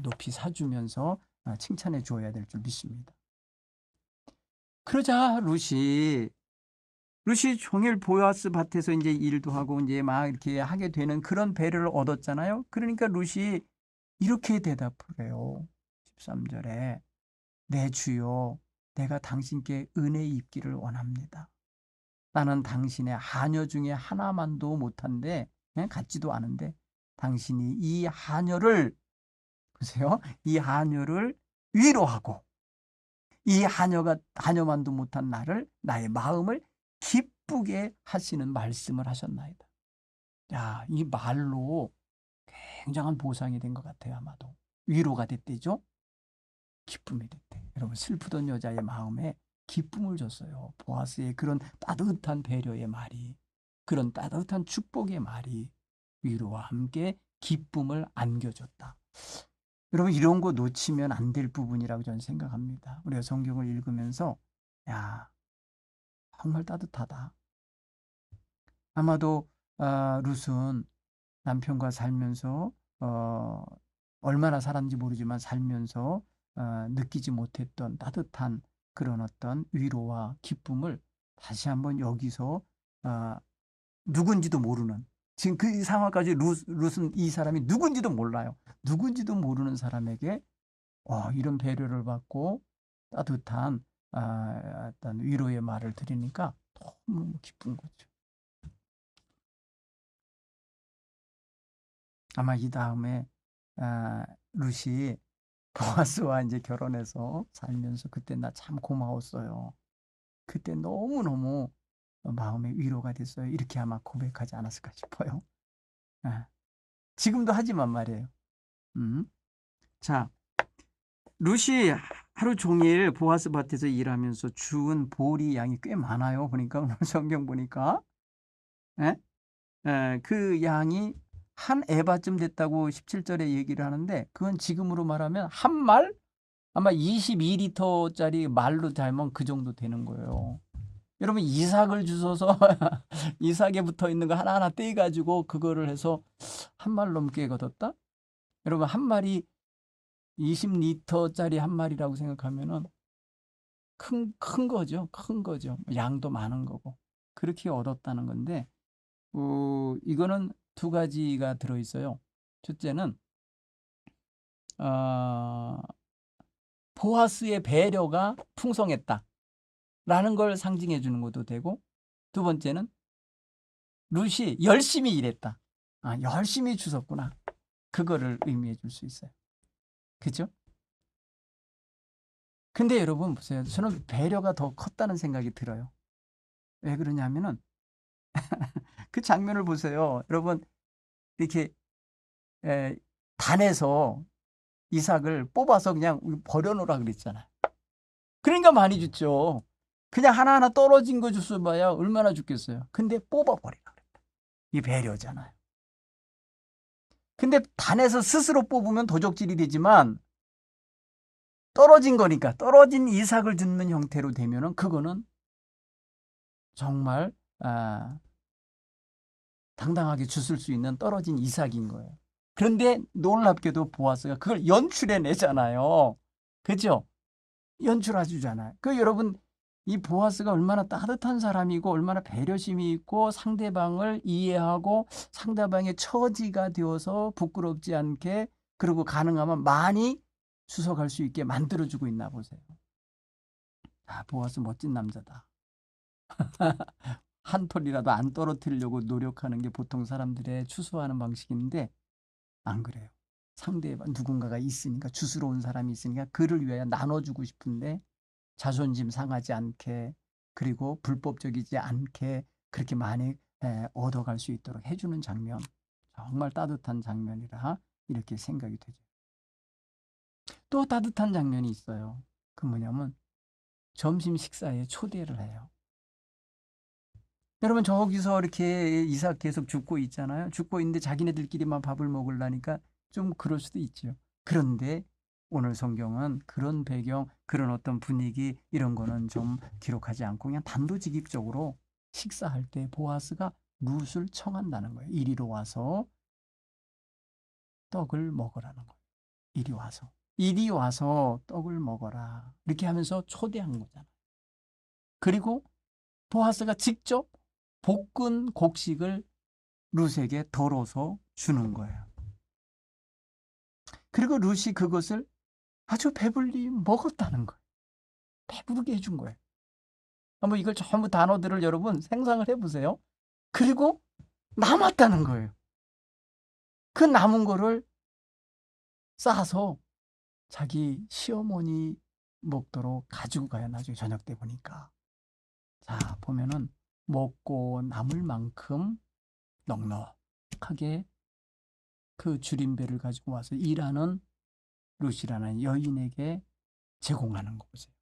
높이 사주면서 칭찬해 주어야 될 줄 믿습니다. 그러자 룻이 종일 보아스 밭에서 이제 일도 하고 이제 막 이렇게 하게 되는 그런 배려를 얻었잖아요. 그러니까 룻이 이렇게 대답을 해요. 13절에 내 주여 내가 당신께 은혜 입기를 원합니다. 나는 당신의 하녀 중에 하나만도 못한데 같지도 않은데 당신이 이 하녀를 보세요. 이 하녀를 위로하고 이 하녀만도 못한 나의 마음을 기쁘게 하시는 말씀을 하셨나이다. 야, 이 말로 굉장한 보상이 된 것 같아요. 아마도 위로가 됐대죠. 기쁨이 됐대. 여러분 슬프던 여자의 마음에 기쁨을 줬어요. 보아스의 그런 따뜻한 배려의 말이, 그런 따뜻한 축복의 말이 위로와 함께 기쁨을 안겨줬다. 여러분 이런 거 놓치면 안 될 부분이라고 저는 생각합니다. 우리가 성경을 읽으면서 야 정말 따뜻하다. 아마도 룻은 남편과 살면서 얼마나 살았는지 모르지만 살면서 느끼지 못했던 따뜻한 그런 어떤 위로와 기쁨을 다시 한번 여기서 누군지도 모르는 지금 그 상황까지 룻은 이 사람이 누군지도 몰라요. 누군지도 모르는 사람에게 이런 배려를 받고 따뜻한 어떤 위로의 말을 들으니까 너무 기쁜 거죠. 아마 이 다음에 룻이 보아스와 이제 결혼해서 살면서 그때 나 참 고마웠어요. 그때 너무너무 마음의 위로가 됐어요. 이렇게 아마 고백하지 않았을까 싶어요. 지금도 하지만 말이에요. 자, 룻이 하루 종일 보아스 밭에서 일하면서 주운 보리 양이 꽤 많아요. 보니까 오늘 성경 보니까 그 양이 한 에바쯤 됐다고 17절에 얘기를 하는데 그건 지금으로 말하면 한 말? 아마 22리터짜리 말로 달면 그 정도 되는 거예요. 여러분 이삭을 주워서 이삭에 붙어 있는 거 하나하나 떼가지고 그거를 해서 한 말 넘게 거뒀다? 여러분 한 마리 20리터짜리 한 마리라고 생각하면은 큰 거죠. 큰 거죠. 양도 많은 거고. 그렇게 얻었다는 건데 이거는 두 가지가 들어있어요. 첫째는 보아스의 배려가 풍성했다 라는 걸 상징해 주는 것도 되고, 두 번째는 룻이 열심히 일했다. 열심히 주웠구나. 그거를 의미해 줄 수 있어요. 그죠? 근데 여러분 보세요. 저는 배려가 더 컸다는 생각이 들어요. 왜 그러냐면은 그 장면을 보세요. 여러분 이렇게 단에서 이삭을 뽑아서 그냥 버려놓으라 그랬잖아요. 그러니까 많이 줬죠. 그냥 하나하나 떨어진 거 줬어봐야 얼마나 죽겠어요. 근데 뽑아버리라 그랬다. 이 배려잖아요. 근데 단에서 스스로 뽑으면 도적질이 되지만 떨어진 거니까 떨어진 이삭을 줍는 형태로 되면은 그거는 정말 당당하게 주실 수 있는 떨어진 이삭인 거예요. 그런데 놀랍게도 보아스가 그걸 연출해내잖아요. 그죠? 연출해주잖아요. 그 여러분 이 보아스가 얼마나 따뜻한 사람이고 얼마나 배려심이 있고 상대방을 이해하고 상대방의 처지가 되어서 부끄럽지 않게 그리고 가능하면 많이 주워갈 수 있게 만들어주고 있나 보세요. 보아스 멋진 남자다. 한 톨이라도 안 떨어뜨리려고 노력하는 게 보통 사람들의 추수하는 방식인데 안 그래요. 상대방 누군가가 있으니까 주스러 온 사람이 있으니까 그를 위하여 나눠주고 싶은데 자존심 상하지 않게 그리고 불법적이지 않게 그렇게 많이 얻어갈 수 있도록 해주는 장면, 정말 따뜻한 장면이라 이렇게 생각이 되죠. 또 따뜻한 장면이 있어요. 그 뭐냐면 점심 식사에 초대를 해요. 여러분 저기서 이렇게 이삭 계속 죽고 있잖아요. 죽고 있는데 자기네들끼리만 밥을 먹으려니까 좀 그럴 수도 있죠. 그런데 오늘 성경은 그런 배경, 그런 어떤 분위기 이런 거는 좀 기록하지 않고 그냥 단도직입적으로 식사할 때 보아스가 룻을 청한다는 거예요. 이리로 와서 떡을 먹으라는 거예요. 이리 와서 떡을 먹어라. 이렇게 하면서 초대한 거잖아요. 그리고 보아스가 직접 볶은 곡식을 룻에게 덜어서 주는 거예요. 그리고 룻이 그것을 아주 배불리 먹었다는 거예요. 배부르게 해준 거예요. 한번 이걸 전부 단어들을 여러분 생각을 해보세요. 그리고 남았다는 거예요. 그 남은 거를 싸서 자기 시어머니 먹도록 가지고 가요. 나중에 저녁 때 보니까. 자, 보면은 먹고 남을 만큼 넉넉하게 그 줄임배를 가지고 와서 일하는 룻이라는 여인에게 제공하는 거 보세요.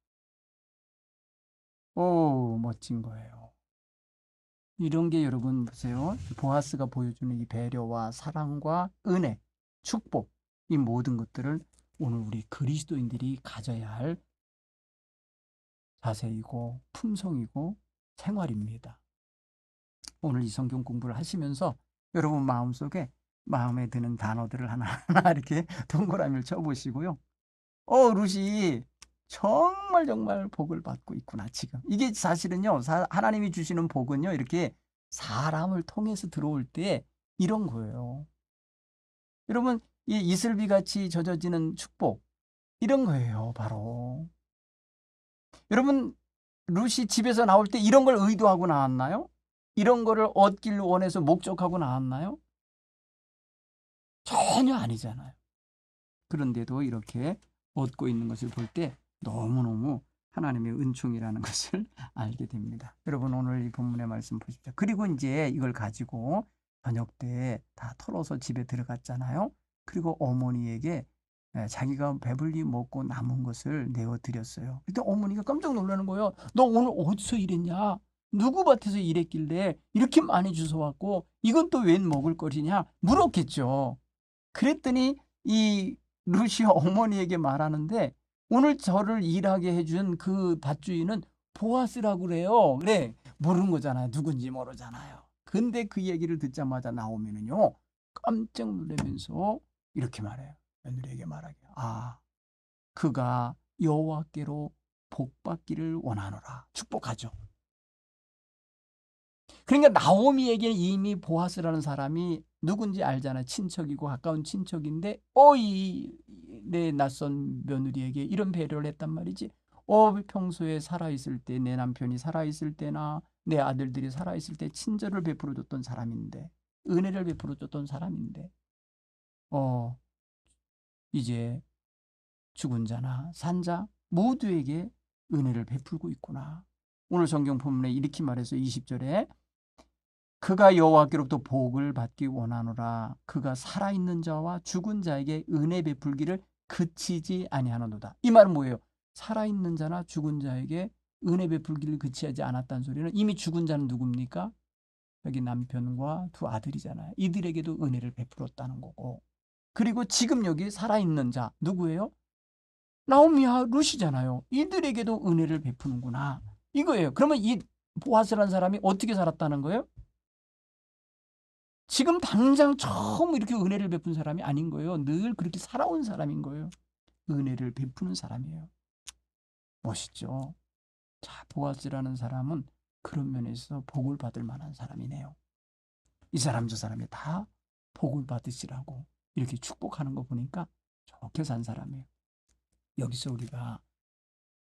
오, 멋진 거예요. 이런 게 여러분 보세요. 보아스가 보여주는 이 배려와 사랑과 은혜, 축복, 이 모든 것들을 오늘 우리 그리스도인들이 가져야 할 자세이고 품성이고 생활입니다. 오늘 이 성경 공부를 하시면서 여러분 마음속에 마음에 드는 단어들을 하나하나 이렇게 동그라미를 쳐보시고요. 룻이 정말 복을 받고 있구나 지금. 이게 사실은요. 하나님이 주시는 복은요. 이렇게 사람을 통해서 들어올 때 이런 거예요. 여러분 이 이슬비같이 젖어지는 축복 이런 거예요. 바로. 여러분 룻이 집에서 나올 때 이런 걸 의도하고 나왔나요? 이런 거를 얻기를 원해서 목적하고 나왔나요? 전혀 아니잖아요. 그런데도 이렇게 얻고 있는 것을 볼 때 너무너무 하나님의 은총이라는 것을 알게 됩니다. 여러분 오늘 이 본문의 말씀 보십시오. 그리고 이제 이걸 가지고 저녁 때 다 털어서 집에 들어갔잖아요. 그리고 어머니에게 자기가 배불리 먹고 남은 것을 내어드렸어요. 그때 어머니가 깜짝 놀라는 거예요. 너 오늘 어디서 일했냐? 누구 밭에서 일했길래 이렇게 많이 주워왔고 이건 또 웬 먹을 것이냐? 물었겠죠. 그랬더니 이 룻이 어머니에게 말하는데 오늘 저를 일하게 해준 그 밭주인은 보아스라고 그래요. 그래 모르는 거잖아요. 누군지 모르잖아요. 근데 그 얘기를 듣자마자 나오면은요 깜짝 놀라면서 이렇게 말해요. 며느리에게 말하게. 그가 여호와께로 복받기를 원하노라. 축복하죠. 그러니까 나오미에게는 이미 보아스라는 사람이 누군지 알잖아요. 친척이고 가까운 친척인데 내 낯선 며느리에게 이런 배려를 했단 말이지. 평소에 살아있을 때 내 남편이 살아있을 때나 내 아들들이 살아있을 때 친절을 베풀어줬던 사람인데 은혜를 베풀어줬던 사람인데 이제 죽은 자나 산 자 모두에게 은혜를 베풀고 있구나. 오늘 성경 본문에 이렇게 말해서 20절에 그가 여호와께로부터 복을 받기 원하노라. 그가 살아있는 자와 죽은 자에게 은혜 베풀기를 그치지 아니하노도다. 이 말은 뭐예요? 살아있는 자나 죽은 자에게 은혜 베풀기를 그치하지 않았다는 소리는 이미 죽은 자는 누굽니까? 여기 남편과 두 아들이잖아요. 이들에게도 은혜를 베풀었다는 거고. 그리고 지금 여기 살아있는 자 누구예요? 나오미와 룻이잖아요. 이들에게도 은혜를 베푸는구나. 이거예요. 그러면 이 보아스라는 사람이 어떻게 살았다는 거예요? 지금 당장 처음 이렇게 은혜를 베푼 사람이 아닌 거예요. 늘 그렇게 살아온 사람인 거예요. 은혜를 베푸는 사람이에요. 멋있죠? 자, 보아스라는 사람은 그런 면에서 복을 받을 만한 사람이네요. 이 사람 저 사람이 다 복을 받으시라고 이렇게 축복하는 거 보니까 좋게 산 사람이에요. 여기서 우리가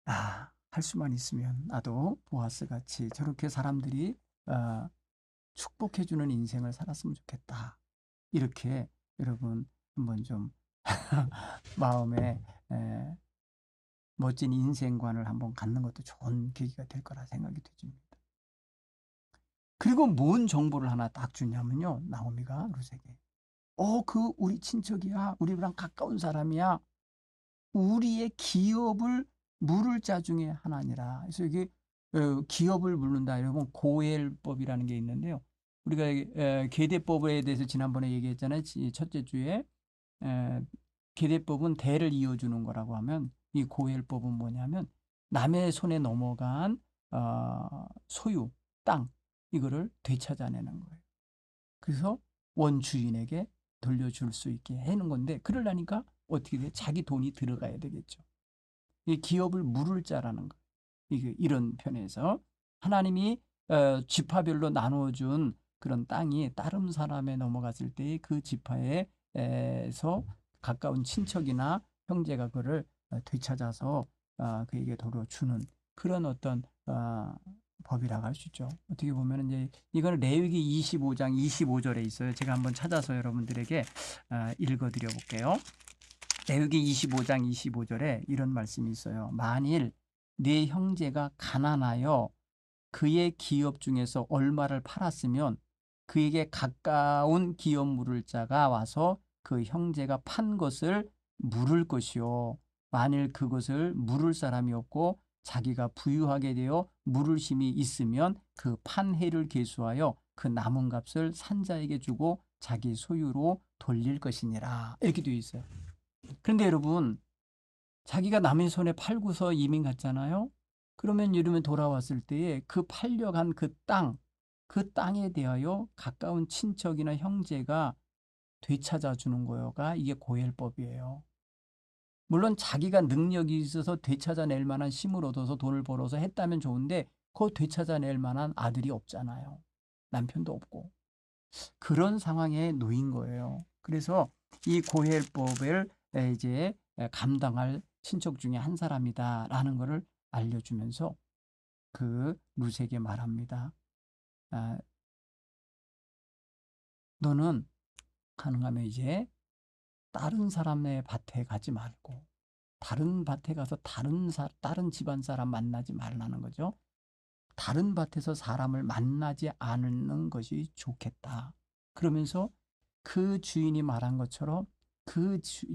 할 수만 있으면 나도 보아스 같이 저렇게 사람들이 축복해주는 인생을 살았으면 좋겠다. 이렇게 여러분 한번 좀 마음에 멋진 인생관을 한번 갖는 것도 좋은 계기가 될 거라 생각이 되집니다. 그리고 뭔 정보를 하나 딱 주냐면요. 나오미가 룻에게 그 우리 친척이야. 우리랑 가까운 사람이야. 우리의 기업을 물을 자 중에 하나니라. 그래서 이게 기업을 물는다. 여러분 고엘법이라는 게 있는데요. 우리가 계대법에 대해서 지난번에 얘기했잖아요. 첫째 주에 계대법은 대를 이어주는 거라고 하면 이 고엘법은 뭐냐면 남의 손에 넘어간 소유, 땅 이거를 되찾아내는 거예요. 그래서 원주인에게 돌려줄 수 있게 해놓은 건데 그러려니까 어떻게 돼? 자기 돈이 들어가야 되겠죠. 이 기업을 물을 자라는 거. 이런 편에서 하나님이 지파별로 나눠준 그런 땅이 다른 사람에 넘어갔을 때 그 지파에서 가까운 친척이나 형제가 그를 되찾아서 그에게 돌려주는 그런 어떤 법이라고 할 수 있죠. 어떻게 보면 이제 이거는 레위기 25장 25절에 있어요. 제가 한번 찾아서 여러분들에게 읽어드려 볼게요. 레위기 25장 25절에 이런 말씀이 있어요. 만일 네 형제가 가난하여 그의 기업 중에서 얼마를 팔았으면 그에게 가까운 기업 물을 자가 와서 그 형제가 판 것을 물을 것이요. 만일 그것을 물을 사람이 없고 자기가 부유하게 되어 물을 힘이 있으면 그 판 해를 계수하여 그 남은 값을 산자에게 주고 자기 소유로 돌릴 것이니라. 이렇게 되어 있어요. 그런데 여러분 자기가 남의 손에 팔고서 이민 갔잖아요. 그러면 이러면 돌아왔을 때에 그 팔려간 그 땅에 대하여 가까운 친척이나 형제가 되찾아 주는 거가 이게 고엘법이에요. 물론 자기가 능력이 있어서 되찾아낼 만한 힘을 얻어서 돈을 벌어서 했다면 좋은데 그거 되찾아낼 만한 아들이 없잖아요. 남편도 없고. 그런 상황에 놓인 거예요. 그래서 이 고엘법을 이제 감당할 친척 중에 한 사람이다라는 것을 알려주면서 그 룻에게 말합니다. 너는 가능하면 이제 다른 사람의 밭에 가지 말고 다른 밭에 가서 다른 집안 사람 만나지 말라는 거죠. 다른 밭에서 사람을 만나지 않는 것이 좋겠다. 그러면서 그 주인이 말한 것처럼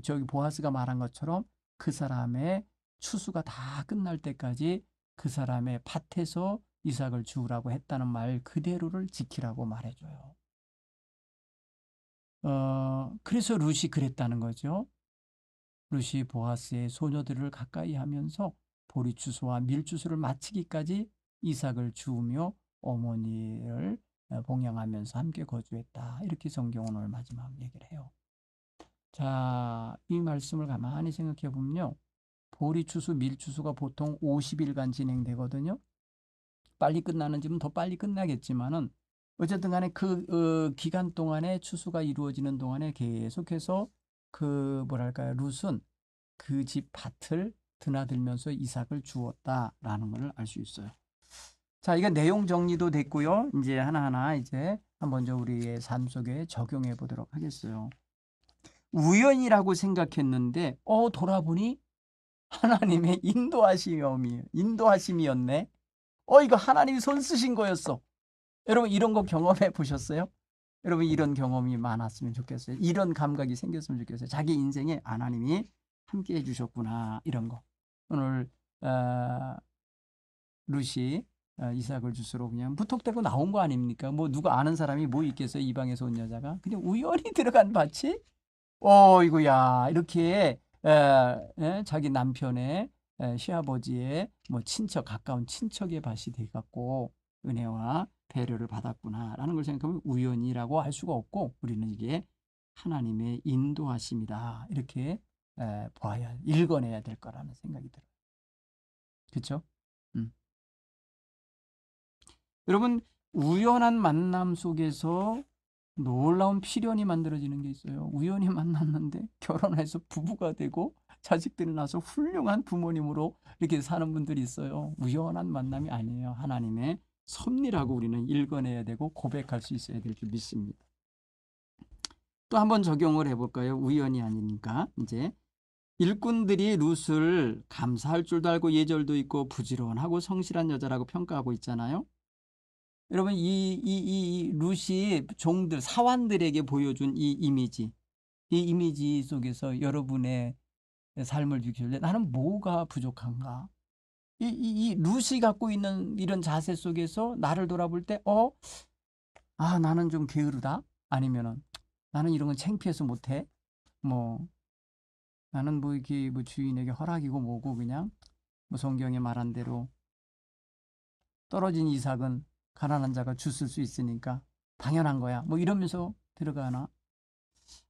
저기 보아스가 말한 것처럼 그 사람의 추수가 다 끝날 때까지 그 사람의 밭에서 이삭을 주우라고 했다는 말 그대로를 지키라고 말해줘요. 그래서 룻이 그랬다는 거죠. 룻이 보아스의 소녀들을 가까이 하면서 보리추수와 밀추수를 마치기까지 이삭을 주우며 어머니를 봉양하면서 함께 거주했다. 이렇게 성경은 오늘 마지막 얘기를 해요. 자, 이 말씀을 가만히 생각해 보면요. 보리추수, 밀추수가 보통 50일간 진행되거든요. 빨리 끝나는 집은 더 빨리 끝나겠지만은 어쨌든 간에 그 기간 동안에 추수가 이루어지는 동안에 계속해서 룻은 그 집 밭을 드나들면서 이삭을 주었다라는 것을 알 수 있어요. 자, 이거 내용 정리도 됐고요. 이제 하나하나 이제 한번 우리의 삶 속에 적용해 보도록 하겠어요. 우연이라고 생각했는데 돌아보니 하나님의 인도하심이었네. 이거 하나님이 손 쓰신 거였어. 여러분 이런 거 경험해 보셨어요? 여러분 이런 경험이 많았으면 좋겠어요. 이런 감각이 생겼으면 좋겠어요. 자기 인생에 하나님이 함께 해주셨구나 이런 거. 오늘 룻이 이삭을 주스로 그냥 무턱대고 나온 거 아닙니까? 뭐 누가 아는 사람이 뭐 있겠어요? 이방에서 온 여자가 그냥 우연히 들어간 밭이 이거야 이렇게 자기 남편의 시아버지의 뭐 친척, 가까운 친척의 밭이 돼갖고 은혜와 배려를 받았구나라는 걸 생각하면 우연이라고 할 수가 없고, 우리는 이게 하나님의 인도하심이다 이렇게 읽어내야 될 거라는 생각이 들어요. 그렇죠? 여러분, 우연한 만남 속에서 놀라운 필연이 만들어지는 게 있어요. 우연히 만났는데 결혼해서 부부가 되고 자식들이 나서 훌륭한 부모님으로 이렇게 사는 분들이 있어요. 우연한 만남이 아니에요. 하나님의 섭리라고 우리는 읽어내야 되고 고백할 수 있어야 될 줄 믿습니다. 또 한번 적용을 해볼까요? 우연이 아니니까. 이제 일꾼들이 룻을 감사할 줄도 알고 예절도 있고 부지런하고 성실한 여자라고 평가하고 있잖아요. 여러분, 이 룻이 종들, 사환들에게 보여준 이 이미지 속에서 여러분의 삶을 비추실 때 나는 뭐가 부족한가? 이 룻이 갖고 있는 이런 자세 속에서 나를 돌아볼 때, 나는 좀 게으르다? 아니면은, 나는 이런 건 창피해서 못해? 뭐, 나는 뭐 이게 뭐 주인에게 허락이고 뭐고 그냥, 뭐 성경에 말한 대로 떨어진 이삭은 가난한 자가 주실 수 있으니까 당연한 거야. 뭐 이러면서 들어가나?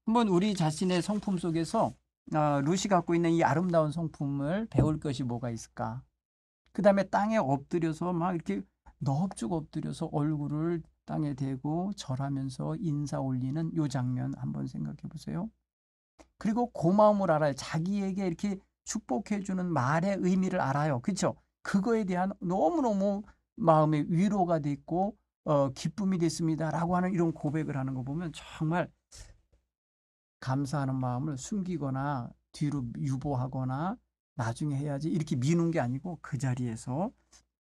한번 우리 자신의 성품 속에서 룻이 갖고 있는 이 아름다운 성품을 배울 것이 뭐가 있을까? 그 다음에 땅에 엎드려서 막 이렇게 넙죽 엎드려서 얼굴을 땅에 대고 절하면서 인사 올리는 요 장면 한번 생각해 보세요. 그리고 고마움을 알아요. 자기에게 이렇게 축복해 주는 말의 의미를 알아요. 그렇죠? 그거에 대한 너무너무 마음의 위로가 됐고 기쁨이 됐습니다라고 하는 이런 고백을 하는 거 보면 정말 감사하는 마음을 숨기거나 뒤로 유보하거나 나중에 해야지 이렇게 미는 게 아니고 그 자리에서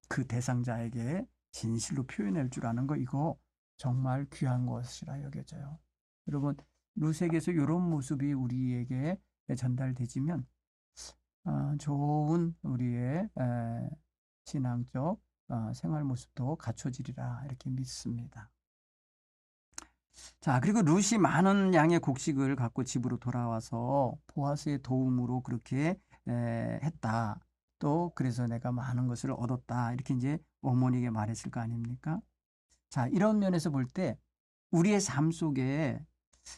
그 대상자에게 진실로 표현할 줄 아는 거, 이거 정말 귀한 것이라 여겨져요. 여러분, 룻에게서 이런 모습이 우리에게 전달되지면 좋은 우리의 신앙적 생활 모습도 갖춰지리라 이렇게 믿습니다. 자, 그리고 룻이 많은 양의 곡식을 갖고 집으로 돌아와서 보아스의 도움으로 그렇게 했다. 또 그래서 내가 많은 것을 얻었다. 이렇게 이제 어머니에게 말했을 거 아닙니까? 자, 이런 면에서 볼 때 우리의 삶 속에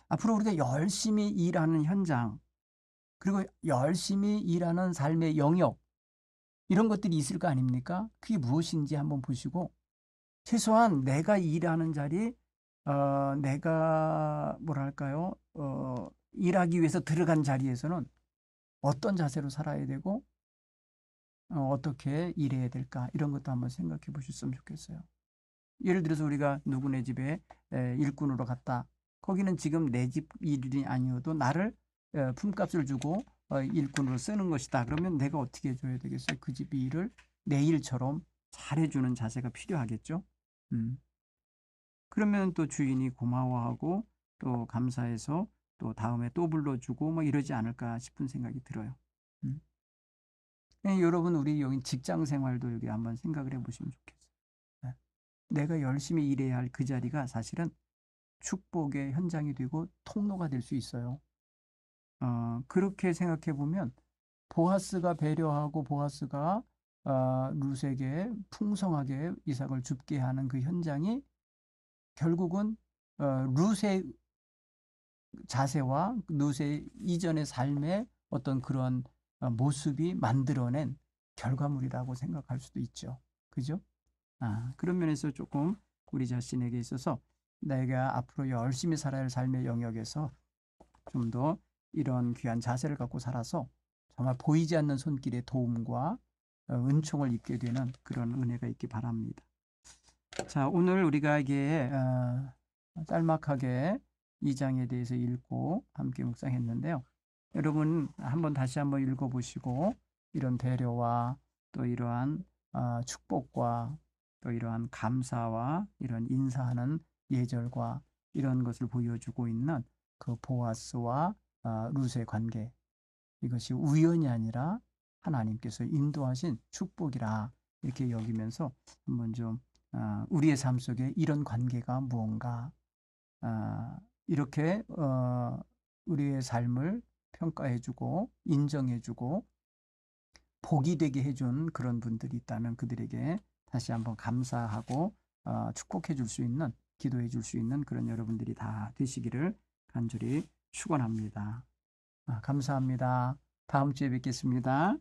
앞으로 우리가 열심히 일하는 현장, 그리고 열심히 일하는 삶의 영역, 이런 것들이 있을 거 아닙니까? 그게 무엇인지 한번 보시고, 최소한 내가 일하는 자리, 내가 뭐랄까요, 일하기 위해서 들어간 자리에서는 어떤 자세로 살아야 되고, 어떻게 일해야 될까, 이런 것도 한번 생각해 보셨으면 좋겠어요. 예를 들어서 우리가 누구네 집에 일꾼으로 갔다. 거기는 지금 내 집 일이 아니어도 나를 품값을 주고 일꾼으로 쓰는 것이다. 그러면 내가 어떻게 해줘야 되겠어요? 그 집 일을 내 일처럼 잘해주는 자세가 필요하겠죠. 그러면 또 주인이 고마워하고 또 감사해서 또 다음에 또 불러주고 뭐 이러지 않을까 싶은 생각이 들어요. 여러분, 우리 여기 직장 생활도 여기 한번 생각을 해보시면 좋겠어요. 내가 열심히 일해야 할 그 자리가 사실은 축복의 현장이 되고 통로가 될 수 있어요. 그렇게 생각해 보면 보아스가 배려하고 보아스가 룻에게 풍성하게 이삭을 줍게 하는 그 현장이 결국은 룻의 자세와 룻의 이전의 삶의 어떤 그런 모습이 만들어낸 결과물이라고 생각할 수도 있죠. 그죠? 그런 면에서 조금 우리 자신에게 있어서 내가 앞으로 열심히 살아야 할 삶의 영역에서 좀 더 이런 귀한 자세를 갖고 살아서 정말 보이지 않는 손길의 도움과 은총을 입게 되는 그런 은혜가 있기 바랍니다. 자, 오늘 우리가 이게 짤막하게 2장에 대해서 읽고 함께 묵상했는데요. 여러분 다시 한번 읽어보시고 이런 배려와 또 이러한 축복과 또 이러한 감사와 이런 인사하는 예절과 이런 것을 보여주고 있는 그 보아스와 룻의 관계, 이것이 우연이 아니라 하나님께서 인도하신 축복이라 이렇게 여기면서 한번 좀 우리의 삶 속에 이런 관계가 무언가, 이렇게 우리의 삶을 평가해주고 인정해주고 복이 되게 해준 그런 분들이 있다면 그들에게 다시 한번 감사하고 축복해 줄 수 있는, 기도해 줄 수 있는 그런 여러분들이 다 되시기를 간절히 축원합니다. 감사합니다. 다음 주에 뵙겠습니다.